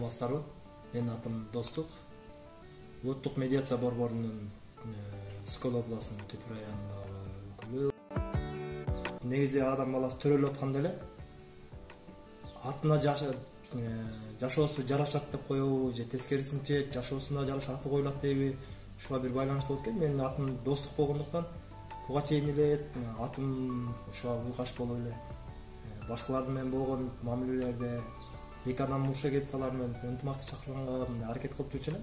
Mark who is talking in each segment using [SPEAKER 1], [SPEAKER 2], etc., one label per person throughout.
[SPEAKER 1] Саламатсыздарбы? Менин атым Достук. Улуттук медиация борборунун Скол областынын Түп районундагы өкүлү. Негизи адам баласы төрөлүп атканда эле атына жашоосу жарашат деп коебу же тескерисинче жашоосуна жараша аты коюлат дейби, ушуга бир байланыштуу болуп экен. Менин атым Достук болгондуктан буга чейин эле атым ушуга уйкаш болуп эле башкалардын менен болгон мамилелерде эки адам уруша кетип алар менен ынтымакты чакырганга аракет кылып жүрчү элем.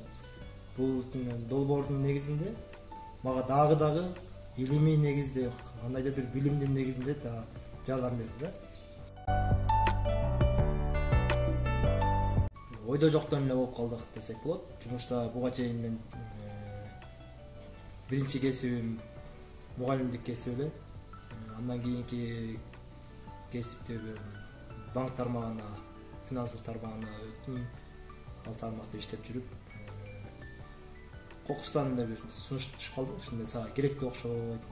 [SPEAKER 1] Бул долбоордун негизинде мага дагы илимий негизде, кандайдыр бир билимдин негизинде жардам берди да. Ойдо жоктон эле болуп калдык десек болот. Жумушта буга чейин мен биринчи кесибим мугалимдик кесип эле. Андан кийинки кесипте банк тармагына, финансылык тармагына өттүм. Ал тармакта иштеп жүрүп, кокустан эле бир сунуш түшүп калды. Ушундай сага керектүү окшойт,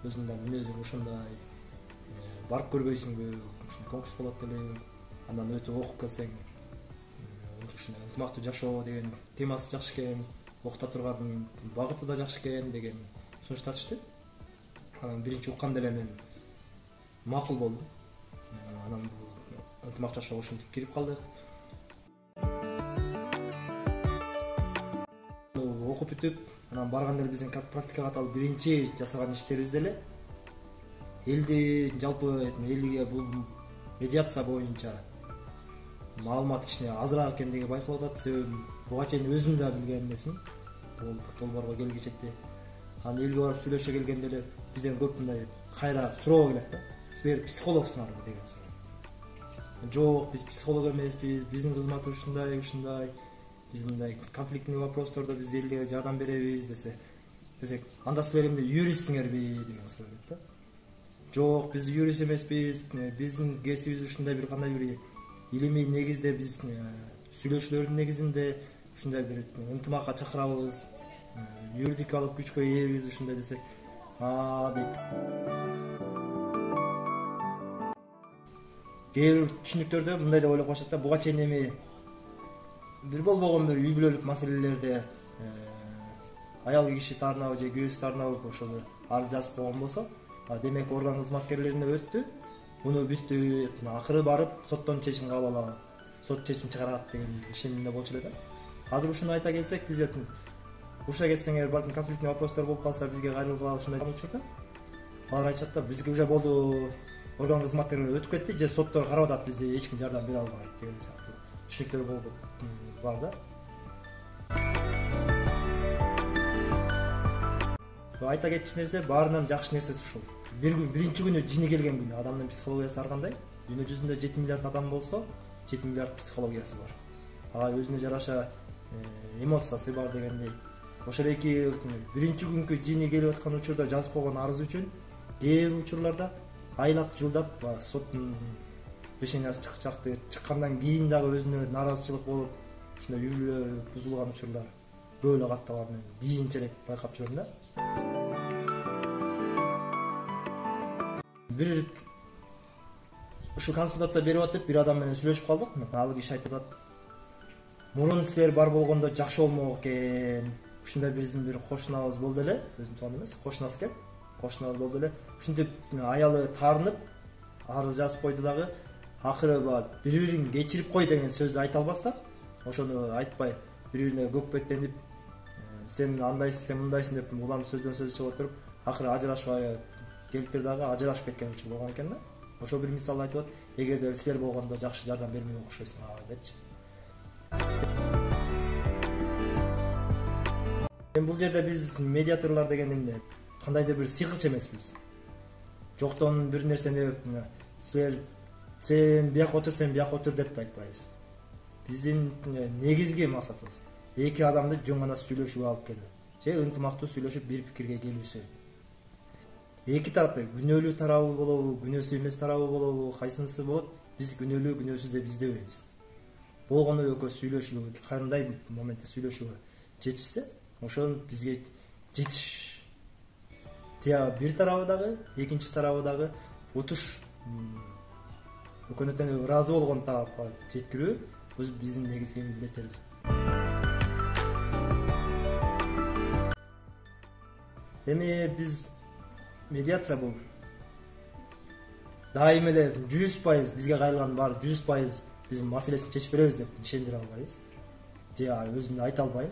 [SPEAKER 1] өзүңдүн мүнөзүң ушундай, барып көрбөйсүңбү, ушундай конкурс болот эле. Андан өтүп окуп келсең, ушундай ынтымактуу жашоо деген темасы жакшы экен, окута турган багыты да жакшы экен деген сунуш тартышты. Анан биринчи укканда эле мен макул болдум. Анан бул ынтымак жашоого ушинтип кирип калдык. Окуп бүтүп, анан барганда эле биздин практикага каталып биринчи жасаган иштерибизде эле элди жалпы элге бул медиация боюнча маалымат кичине азыраак экендиги байкалып атат. Себеби буга чейин өзүм да билген эмесмин бул долбоорго келгичекте. Анан элге барып сүйлөшө келгенде эле бизден көп мындай кайра суроо келет да. Силер психологсуңарбы деген суроо. Жок, биз психолог эмеспиз, биздин кызмат ушундай, биз мындай конфликтный вопростордо биз элге жардам беребиз десек, анда силер эмне юристсиңерби деген суроо келет да. Жок, биз юрист эмеспиз, биздин кесибиз ушундай бир кандай бир илимий негизде биз сүйлөшүүлөрдүн негизинде ушундай бир ынтымакка чакырабыз, юридикалык күчкө ээбиз ушундай десек, дейт. Кээ бир түшүнүктөрдө мындай деп ойлоп калышат да, буга чейин эми бир болбогон бир үй бүлөлүк маселелерде аял киши тарынабы же күйөөсү тарынабы ошол арыз жазып койгон болсо, демек орган кызматкерлерине өттү, муну бүттү, акыры барып соттон чечим кабыл алалы, сот чечим чыгарат деген ишенимде болчу эле да. Азыр ушуну айта келсек, биз уруша кетсеңер, балким конфликтный вопростор болуп калса бизге кайрылгыла ушундай учурда алар айтышат да, бизге уже болду, орган кызматкерлери өтүп кетти, же соттор карап атат, бизде эч ким жардам бере албайт деген сыяктуу түшүнүктөр болуп бар да. Айта кетчү нерсе, баарынан жакшы нерсеси ушул. Биринчи күнү жини келген күнү адамдын психологиясы ар кандай? Дүйнө жүзүндө 7 миллиард адам болсо, 7 миллиард психологиясы бар. Ага өзүнө жараша эмоциясы бар дегендей. Ошол эки биринчи күнкү жини келип аткан учурда жазып койгон арыз үчүн кээ бир учурларда айлап жылдап соттун решениясы чыккандан кийин дагы өзүнө нааразычылык болуп, ушундай үй бүлө бузулган учурлар көп эле катталган мен кийинчерээк байкап жүрөм да. Бир ушу консультация берип атып, бир адам менен сүйлөшүп калдык. Ал киши айтып атат, мурун силер бар болгондо жакшы болмок экен. Ушундай биздин бир кошунабыз болду эле, өзүм тууган эмес, кошунасы экен. Кошунабыз болду эле. Ушинтип аялы таарынып, арыз жазып койду дагы, акыры бири-бирин кечирип кой деген сөздү айта албастан, ошону айтпай, бири-бирине көкпеттенип, сен андайсың, сен мындайсың деп улам сөздөн сөз чыгып отуруп, акыры ажырашпай келиптир дагы ажырашып кеткен учур болгон экен да. Ошол бир мисал айтып атат, эгерде силер болгондо жакшы жардам бермей окшойсуңар депчи. Бул жерде биз медиаторлор деген эмне? Кандайдыр бир сыйкырчы эмеспиз. Жоктон бир нерсени силер сен бияка отур, сен бияка отур деп да айтпайбыз. Биздин негизги максатыбыз эки адамды жөн гана сүйлөшүүгө алып келүү, же ынтымактуу сүйлөшүп бир пикирге келүүсү. Эки тарапты күнөөлүү тарабы болобу, күнөөсүз эмес тарабы болобу, кайсынысы болот? Биз күнөөлүү, күнөөсүз деп издебейбиз. Болгону экөө сүйлөшүүгө, кандай моментте сүйлөшүүгө жетишсе, ошол бизге жетиш. Бир тарабы дагы, экинчи тарабы дагы утуш өкөнөтөн ыраазы болгон тарапка жеткирүү, биздин негизги милдеттерибиз. Эми биз медиация бул дайым эле 100% бизге кайрылган баары 100% биздин маселесин чечип беребиз деп ишендире албайбыз. Же өзүмдү айта албайм.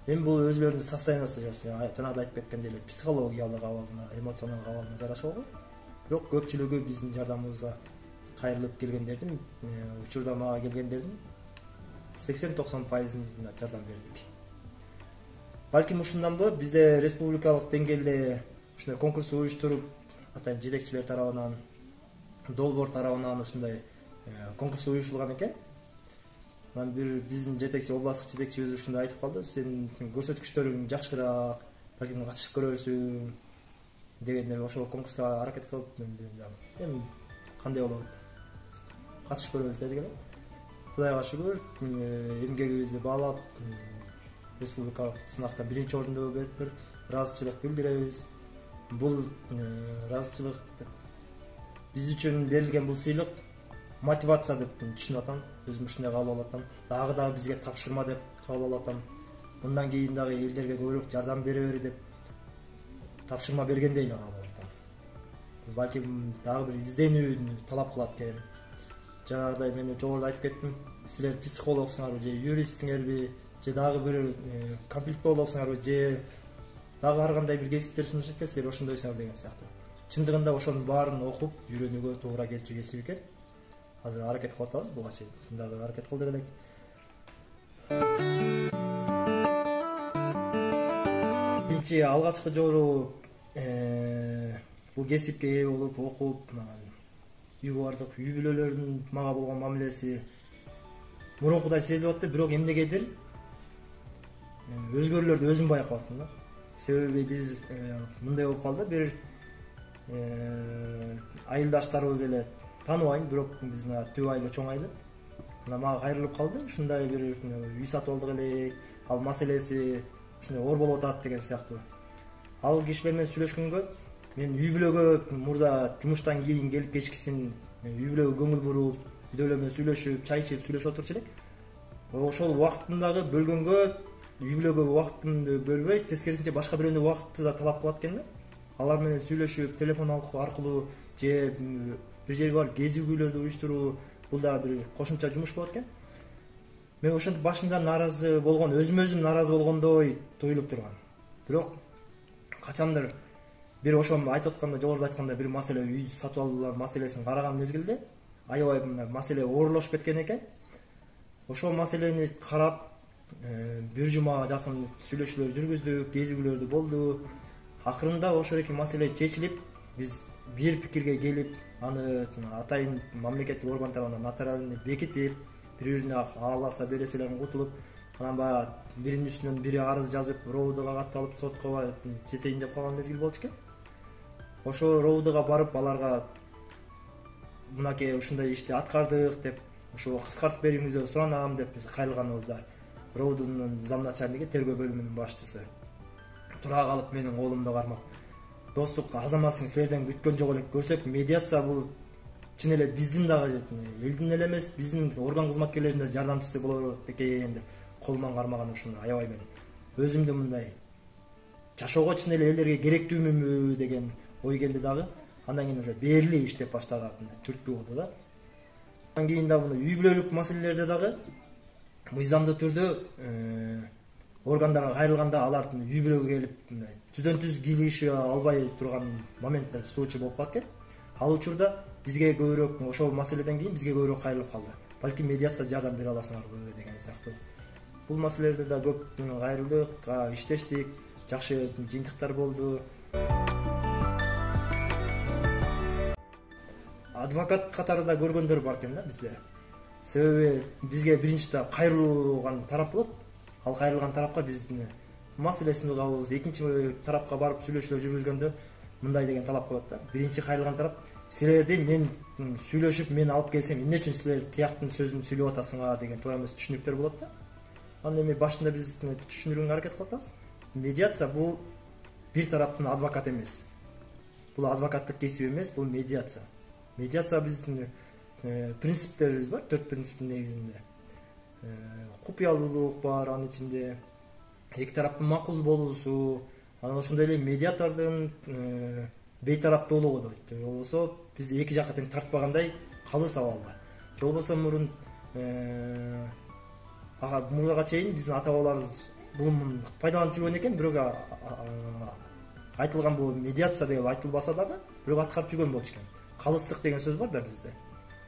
[SPEAKER 1] Эми бул өзүлөрүнүн состояниясы жанагыда айтып кеткендей эле психологиялык абалына, эмоционалдык абалына жараша болгон. Бирок көпчүлүгү биздин жардамыбызга кайрылып келгендердин, учурда мага келгендердин 80-90% жардам бердик. Балким ушундан болот бизде республикалык деңгээлде ушундай конкурс уюштуруп, атайын жетекчилер тарабынан, долбоор тарабынан ушундай конкурс уюштурулган экен. Анан бир биздин жетекчи, областтык жетекчибиз ушундай айтып калды: "Сенин көрсөткүчтөрүң жакшыраак, балким катышып көрөрсүң" дегенде ошол конкурска аракет кылып, мен эми кандай болот? Катышып көрөлүк дедик эле. Кудайга шүгүр, эмгегибизди баалап, республикалык сынакта 1-орунду бериптир. Ыраазычылык билдиребиз. Бул ыраазычылык биз үчүн берилген бул сыйлык мотивация деп түшүнүп атам. Өзүм ушундай кабыл алып атам. Дагы бизге тапшырма деп кабыл алып атам. Мындан кийин дагы элдерге көбүрөөк жардам бере бери деп тапшырма бергендей эле кабыл алып атам. Балким дагы бир изденүүнү талап кылат экен. Жанагыдай мен жогоруда айтып кеттим. Силер психологсуңарбы же юристсиңерби, же дагы бир конфликтологсуңарбы, же дагы ар кандай бир кесиптер сунуш эткенсиздер, ошондойсуңар деген сыяктуу. Чындыгында ошонун баарын окуп, үйрөнүүгө туура келчү кесип экен. Азыр аракет кылып атабыз, буга чейин дагы аракет кылдык элек. Биринчи алгачкы жолу бул кесипке ээ болуп, окуп, үй бардык, үй бүлөлөрүнүн мага болгон мамилеси мурункудай сезилип атты, бирок эмнегедир өзгөрүүлөрдү өзүм байкап аттым да. Себеби биз мындай болуп калды, бир айылдаштарыбыз эле тааныбайм, бирок биздин түп айылы чоң айылы. Мына мага кайрылып калды, ушундай бир үй сатып алдык эле, ал маселеси ушундай оор болуп атат деген сыяктуу. Ал кишилер менен сүйлөшкөнгө мен үй бүлөгө мурда жумуштан кийин келип кечкисин үй бүлөгө көңүл буруп, үйдөлөр менен сүйлөшүп, чай ичип сүйлөшүп отурчу элек. Ошол убактындагы бөлгөнгө үй бүлөгө убактымды бөлбөй, тескерисинче башка бирөөнүн убакытты да талап кылат экен да. Алар менен сүйлөшүп, телефон аркылуу же бир жерге барып кезигүүлөрдү уюштуруу, бул да бир кошумча жумуш болот экен. Мен ошентип башында нааразы болгон, өзүм нааразы болгондой туюлуп турган. Бирок качандыр бир ошол айтып атканда, жогоруда айтканда бир маселе, үй сатып алуулар маселесин караган мезгилде аябай мына маселе оорлошуп кеткен экен. Ошол маселени карап, бир жума жакын сүйлөшүүлөр жүргүздүк, кезигүүлөрдү болду. Акырында ошол эки маселе чечилип, биз бир пикирге келип, аны атайын мамлекеттик орган тарабынан нотариально бекитип, бири-бирине ааласа береселерин кутулуп, анан баягы биринин үстүнөн бири арыз жазып, РОУДга катталып, сотко жетейин деп калган мезгил болчу экен. Ошо РОУДга барып, аларга мынакей ушундай ишти аткардык деп, ошо кыскартып бериңиздерди суранам деп биз кайрылганыбызда, РОУДдун замначальниги, тергөө бөлүмүнүн башчысы тура калып менин колумду кармап: "Достук, азаматсың, силерден күткөн жок элек. Көрсөк, медиация бул чын эле биздин дагы элдин эле эмес, биздин орган кызматкерлеринин да жардамчысы болот экен" деп колуман кармаган. Ушуну аябай мен өзүмдү мындай жашоого чын эле элдерге керектүүмүнбү деген ой келди дагы. Андан кийин уже берилип иштеп баштаган түрткү болду да. Андан кийин да муну үй бүлөлүк маселелерде дагы мыйзамдуу түрдө органдарга кайрылганда алар үй бүлөгө келип түздөн түз кийлигише албай турган моменттер, случай болуп калат экен. Ал учурда бизге көбүрөөк ошол маселеден кийин бизге көбүрөөк кайрылып калды. Балким медиация жардам бере аласыңарбы деген сыяктуу. Бул маселелерде да көп кайрылдык, иштештик, жакшы жыйынтыктар болду. Адвокат катары да көргөндөр бар экен да бизде. Себеби бизге биринчи кайрылган тарап болот. Ал кайрылган тарапка биздин маселесин угабыз, экинчи тарапка барып сүйлөшүүлөр жүргүзгөндө мындай деген талап коет да. Биринчи кайрылган тарап: "Силерди мен сүйлөшүп, мен алып келсем, эмне үчүн силер тияктын сөзүн сүйлөп атасыңар" деген туура эмес түшүнүктөр болот да. Аны эми башында биз түшүндүрүүгө аракет кылып атабыз. Медиация бул бир тараптын адвокаты эмес. Бул адвокаттык кесип эмес, бул медиация. Медиация биздин принциптерибиз бар, 4 принциптин негизинде. Купуялуулук бар анын ичинде, эки тараптын макул болуусу, анан ошондой эле медиатордун бейтараптуулугу дейт. Же болбосо биз эки жакка тең тартпагандай калыс абалда. Же болбосо мурун мурга чейин биздин ата бабаларыбыз буну пайдаланып жүргөн экен, бирок айтылган бул медиация деп айтылбаса дагы, бирок аткарып жүргөн болчу экен. Калыстык деген сөз бар да бизде.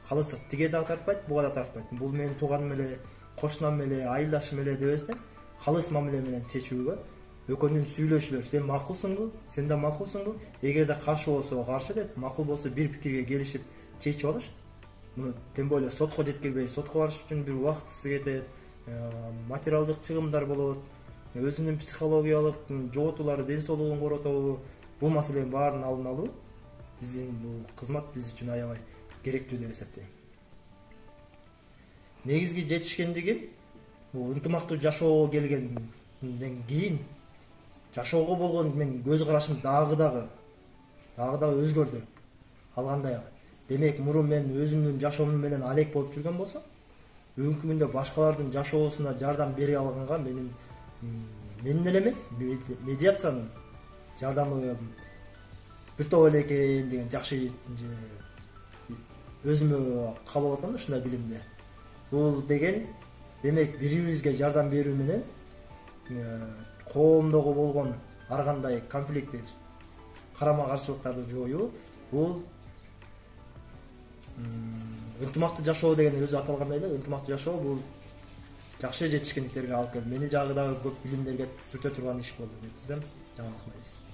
[SPEAKER 1] Калыстык тиге да тартпайт, буга да тартпайт. Бул менин тууганым эле, кошунам эле, айылдашым эле дебестен, калыс мамиле менен чечүүгө, экөөнүн сүйлөшүлөр, сен макулсуңбу, сен да макулсуңбу, эгерде каршы болсо каршы деп, макул болсо бир пикирге келишип чечип алыш. Муну тем более сотко жеткирбей, сотко барыш үчүн бир убактысы кетет, материалдык чыгымдар болот, өзүнүн психологиялык жоготуулары, ден соолугун коротобу, бул маселенин баарын алдын алуу биздин бул кызмат биз үчүн аябай керектүү деп эсептейм. Негизги жетишкендигим бул ынтымактуу жашоого келгенден кийин жашоого болгон мен көз карашым дагы өзгөрдү. Алгандай. Демек, мурун мен өзүмдүн жашоом менен алек болуп жүргөн болсом, бүгүнкү күндө башкалардын жашоосуна жардам бере алганга менин эле эмес, медиациянын жардамы бир топ эле экен деген жакшы өзүмө кабыл алып атам да ушундай билимди. Бул деген демек бири-бирибизге жардам берүү менен коомдогу болгон ар кандай конфликти, карама-каршылыктарды жоюу, бул ынтымактуу жашоо деген өзү аталгандай эле, ынтымактуу жашоо бул жакшы жетишкендиктерге алып келди. Мени жагы дагы көп билимдерге сүртө турган иш болду деп десем жаңылышпайбыз.